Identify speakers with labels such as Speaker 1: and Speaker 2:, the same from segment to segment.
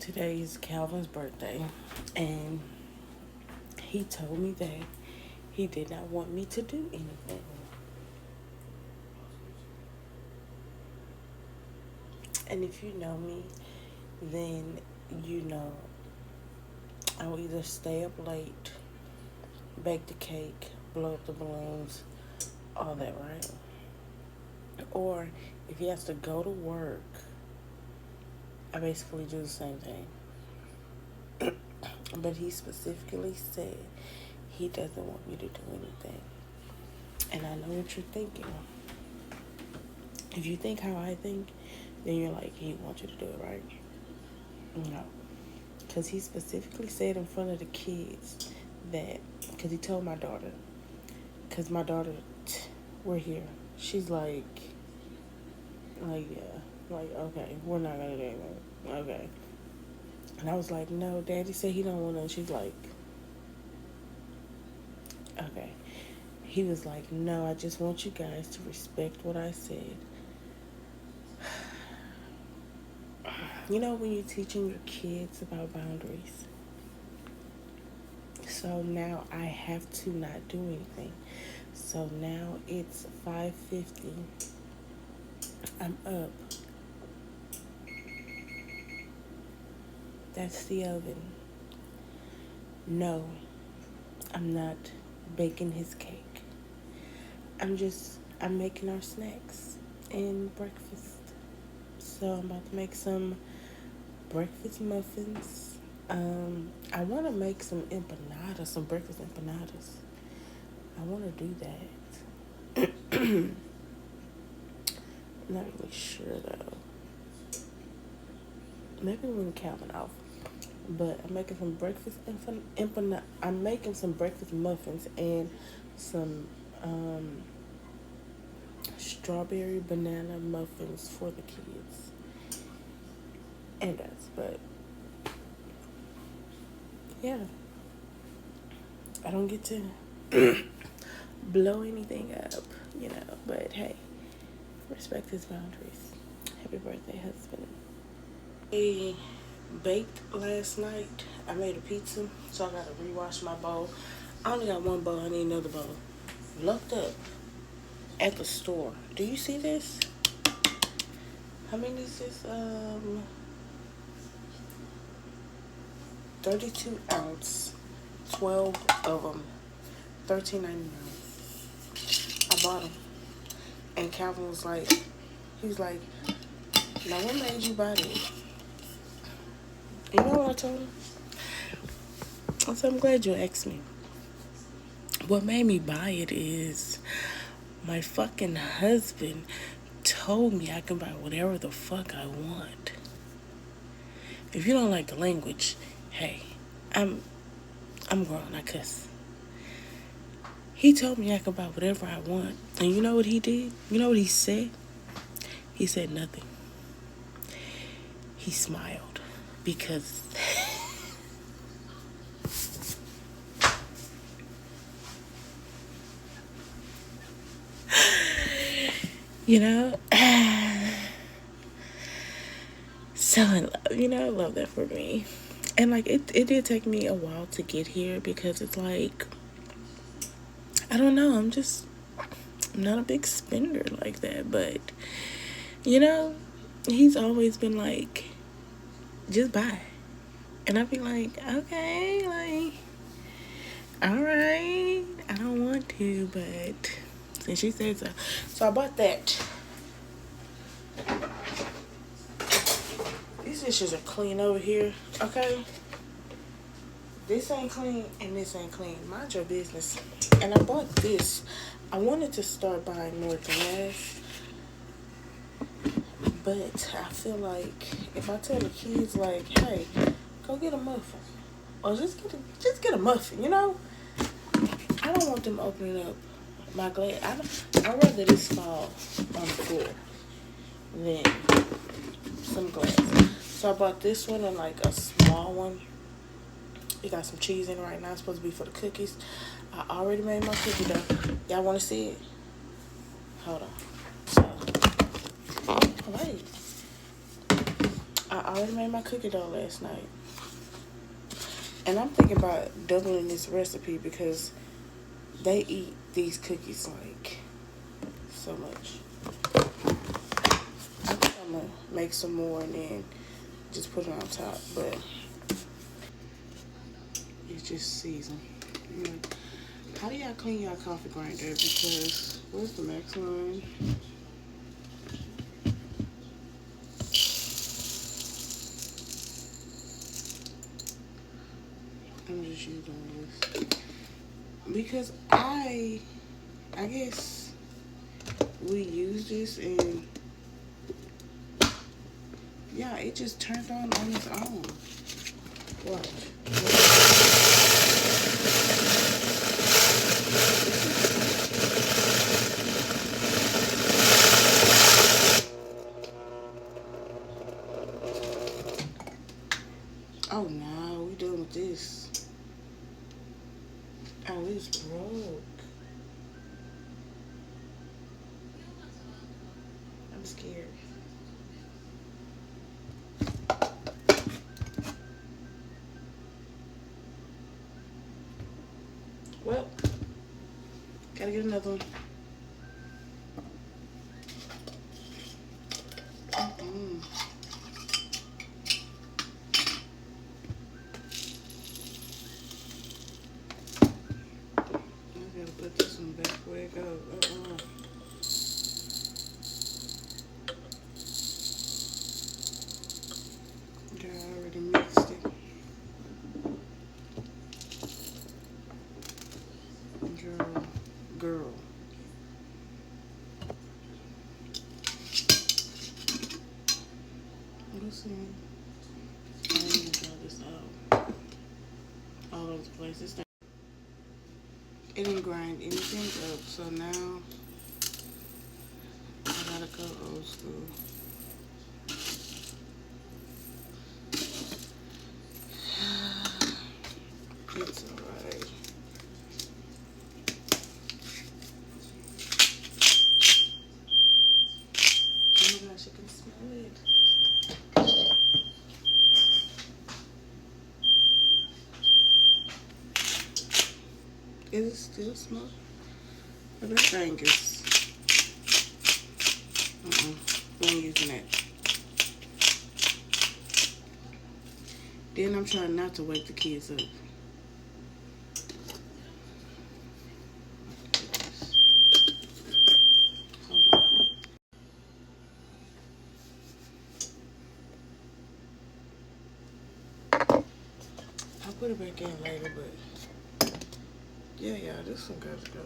Speaker 1: Today is Calvin's birthday, and he told me that he did not want me to do anything. And if you know me, then you know I will either stay up late, bake the cake, blow up the balloons, all that, right? Or if he has to go to work, I basically do the same thing. But he specifically said he doesn't want me to do anything. And I know what you're thinking. If you think how I think, then you're like, he wants you to do it, right? No. Because he specifically said in front of the kids that, because he told my daughter, because my daughter, we're here. She's like, yeah, like, okay, we're not going to do anything. Okay. And I was like, no, Daddy said he don't want to. She's like, okay. He was like, no, I just want you guys to respect what I said. You know when you're teaching your kids about boundaries? So now I have to not do anything. So now it's 5:50. I'm up. That's the oven. No, I'm not baking his cake. I'm making our snacks and breakfast. So I'm about to make some breakfast muffins. I want to make some empanadas, some breakfast empanadas. I want to do that. Not really sure though. Maybe when Calvin off. But I'm making some breakfast I'm making some breakfast muffins and some strawberry banana muffins for the kids and us. But yeah, I don't get to blow anything up, but hey, respect his boundaries. Happy birthday, husband. I baked last night. I made a pizza, so I gotta rewash my bowl. I only got one bowl. I need another bowl. Looked up at the store. Do you see this? How many is this? 32 ounce, 12 of them, $13.99. I bought them, and Calvin was like, he was like, now what made you buy this? You know what I told him? I said, I'm glad you asked me. What made me buy it is my fucking husband told me I can buy whatever the fuck I want. If you don't like the language, hey, I'm grown, I cuss. He told me I could buy whatever I want. And you know what he did? You know what he said? He said nothing. He smiled because so in love, I love that for me. And like it did take me a while to get here because it's like, I don't know, I'm not a big spender like that, but he's always been like, just buy. And I'd be like, okay, like, all right, I don't want to, but since she said so. So I bought that. These dishes are clean over here, okay? This ain't clean and this ain't clean. Mind your business. And I bought this. I wanted to start buying more glass, but I feel like if I tell the kids, like, hey, go get a muffin, or just get a muffin, I don't want them opening up my glass. I'd rather this fall on the floor than some glass. So I bought this one and like a small one. It got some cheese in it right now. It's supposed to be for the cookies. I already made my cookie dough. Y'all want to see it? Hold on. So, wait. I I already made my cookie dough last night. And I'm thinking about doubling this recipe because they eat these cookies like so much. I think I'm gonna make some more and then just put it on top, but it's just seasoned. You know, how do y'all clean y'all coffee grinder? Because where's the maximum? I'm just using this because I guess we use this and yeah, it just turned on its own. Watch. Oh no, we done with this. Oh, it's broke. I'm scared. Well, gotta get another one. Mm-mm. I gotta put this one back where it goes. Okay, I already mixed it. Girl. Let's see. I need to draw this out all over the place. It didn't grind anything up, so now I gotta go old school. It's alright. Oh my gosh, I can smell it. Is it still smoke? But that thing is. We ain't using that. Then I'm trying not to wake the kids up. Hold on. I'll put it back in later, but yeah, this one gotta go.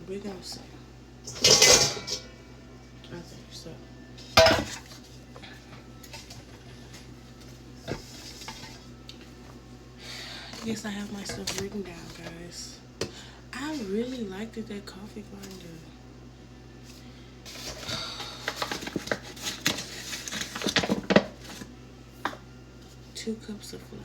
Speaker 1: We're gonna see. I think so. Yes, I have my stuff written down, guys. I really liked it, that coffee grinder. 2 cups of flour.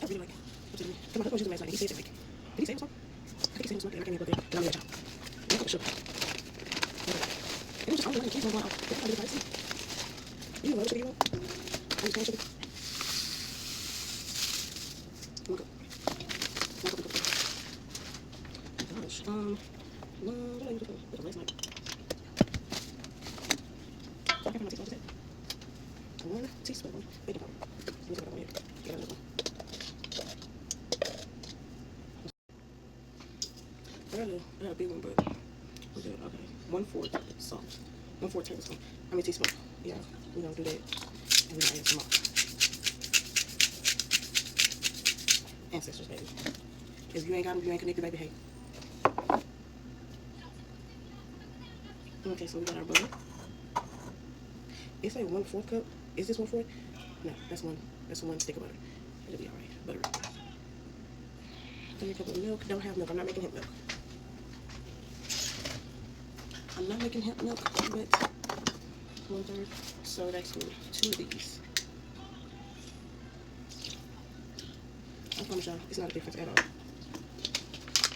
Speaker 1: I really like it. Come on, I was using last night. He said it like. Did he say it was one? I think he said it was one. I can't remember that. But I'm going to chop. And a cup of sugar. It was just only one. The kids don't go out. They don't really spicy. You know what sugar you want? I just want sugar. One cup. One cup. Gosh. What did I use this for? This was last night. I can't find my teaspoon. What is it? 1 teaspoon baking powder. Let me see what I want here. I got another one. I got a big one, but we're good. Okay. 1/4 salt. 1/4 tablespoon. I mean teaspoon. Yeah, we're gonna do that. And we're gonna add some more. Ancestors, baby. If you ain't got them, you ain't connected, baby. Hey. Okay, so we got our butter. It's like 1/4 cup. Is this 1/4? No, that's one. That's 1 stick of butter. It'll be alright. Butter. 3 cup of milk. Don't have milk. I'm not making him milk. not making hemp milk, but 1/3. So that's 2 of these. I promise y'all, it's not a difference at all.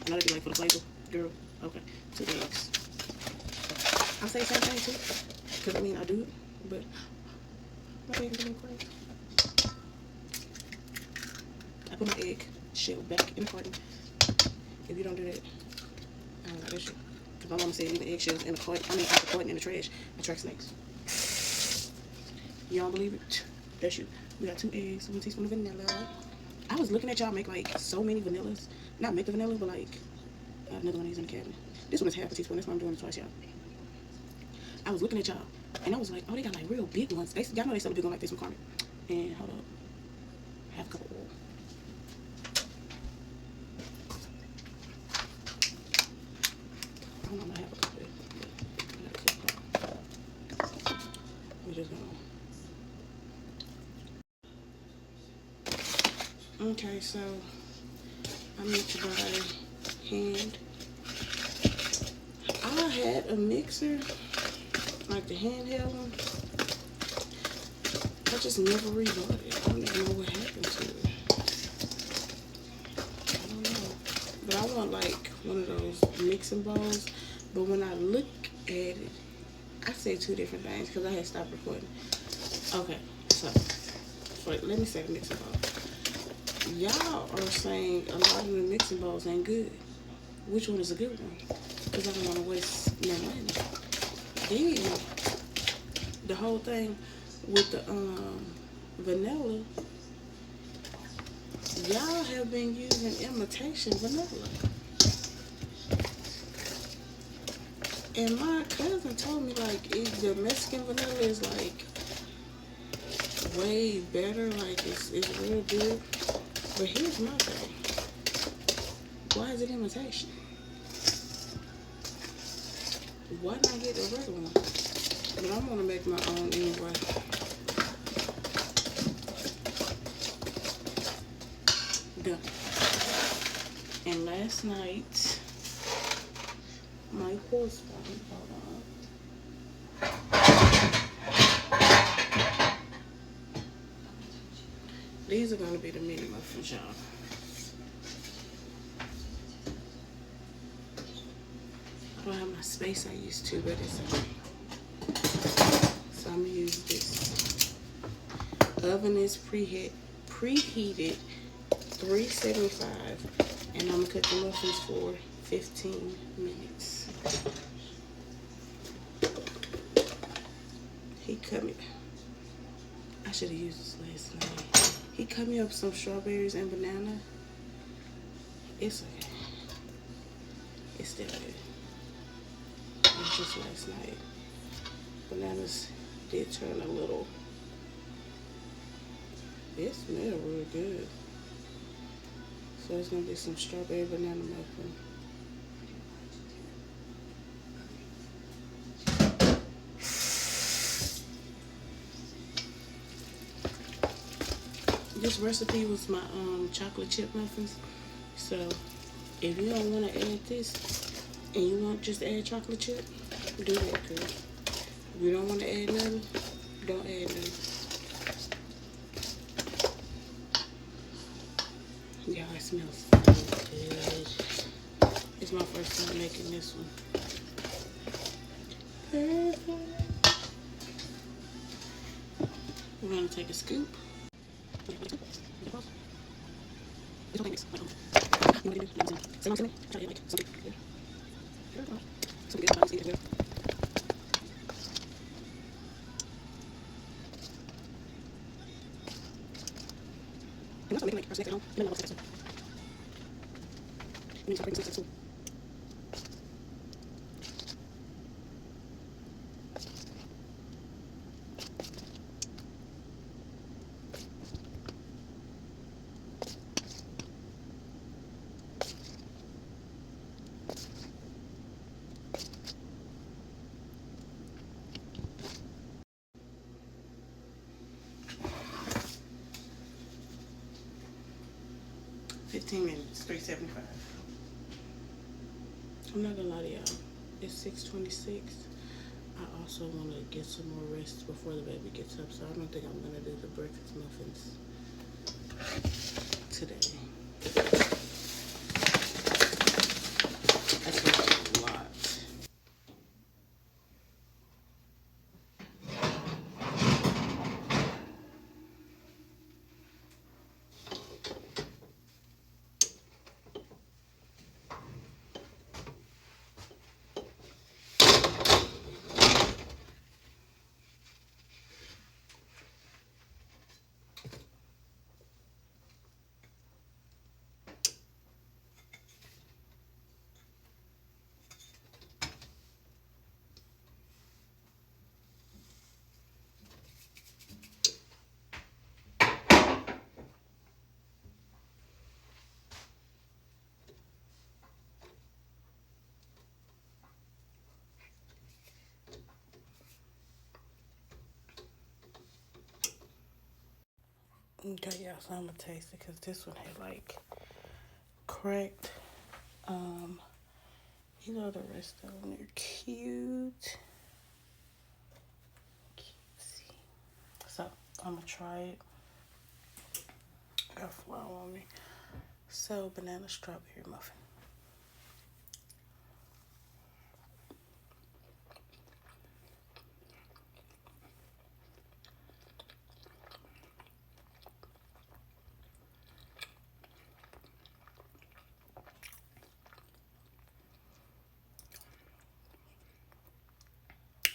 Speaker 1: I know they be like for the flavor, girl. Okay, 2 eggs. I say the same thing too, because I mean I do it, but my egg is a little crazy. I put my egg shell back in the carton. If you don't do that, I don't like that shit. Because my mama said leaving eggshells in the carton, I mean out the carton in the trash, attract snakes. You don't believe it? That's you. We got 2 eggs, 1 teaspoon of vanilla. I was looking at y'all make like so many vanillas. Not make the vanilla, but like another one of these in the cabinet. This one is half a teaspoon. That's why I'm doing it twice, y'all. I was looking at y'all, and I was like, oh, they got like real big ones. Y'all know they sell a big one like this from Carmen. And hold up, half a cup of oil. I don't know, I have a cup of it. We're just gonna. Okay, so I need to buy hand. I had a mixer, like the handheld one. I just never rebought it. I don't even know what happened to it. I don't know. But I want like one of those mixing bowls. But when I look at it, I said 2 different things because I had stopped recording. Okay, so let me say the mixing bowl. Y'all are saying a lot of the mixing bowls ain't good. Which one is a good one? Because I don't want to waste no money. Then the whole thing with the vanilla, y'all have been using imitation vanilla. And my cousin told me like the Mexican vanilla is like way better, like it's real good. But here's my thing. Why is it imitation? Why not get the regular one? But I'm gonna make my own anyway. Done. And last night, my horse body, hold on. These are gonna be the mini muffins, y'all. I don't have my space I used to, but it's okay. So I'm gonna use this. Oven is preheated 375, and I'm gonna cook the muffins for 15 minutes. He cut me. I should have used this last night. He cut me up some strawberries and banana. It's okay. It's still good. It was just last night. Bananas did turn a little. It smells real good. So it's gonna be some strawberry banana muffin. This recipe was my chocolate chip muffins. So if you don't want to add this and you want just to add chocolate chip, do that, girl. If you don't want to add nothing, don't add nothing. Y'all, it smells so good. It's my first time making this one. Perfect. We're gonna take a scoop. $15 minutes, $3.75. I'm not gonna lie to y'all. It's 6:26. I also want to get some more rest before the baby gets up, so I don't think I'm gonna do the breakfast muffins today. That's a lot. Okay, yeah, so I'm gonna taste it because this one had like cracked. You know, the rest of them are cute. Cutesy. So I'm gonna try it. Got flour on me. So banana strawberry muffin.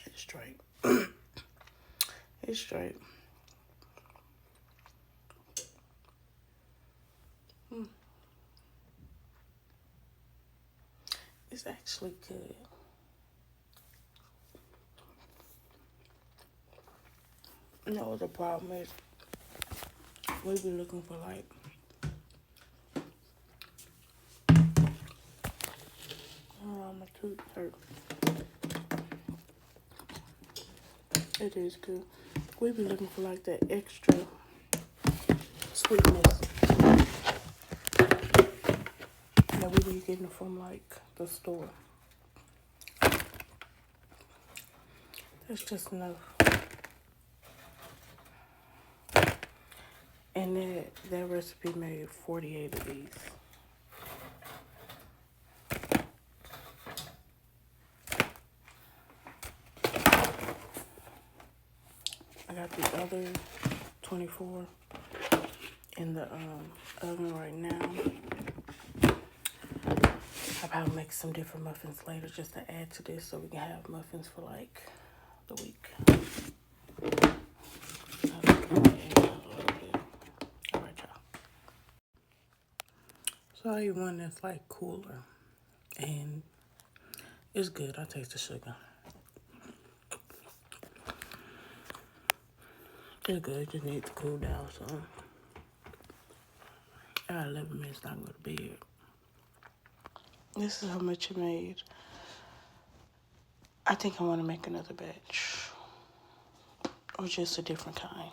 Speaker 1: It's straight. It's straight. It's actually good. You know what the problem is? We be looking for like my tooth hurt. It is good. We be looking for like that extra sweetness that we be getting from like the store. That's just enough. And that recipe made 48 of these. I got the other 24 in the oven right now. I'll probably make some different muffins later just to add to this so we can have muffins for like the week. Alright, y'all. So I eat one that's like cooler and it's good. I taste the sugar. It's good. It just needs to cool down some. I got 11 minutes now to go to bed. This is how much it made. I think I want to make another batch. Or just a different kind.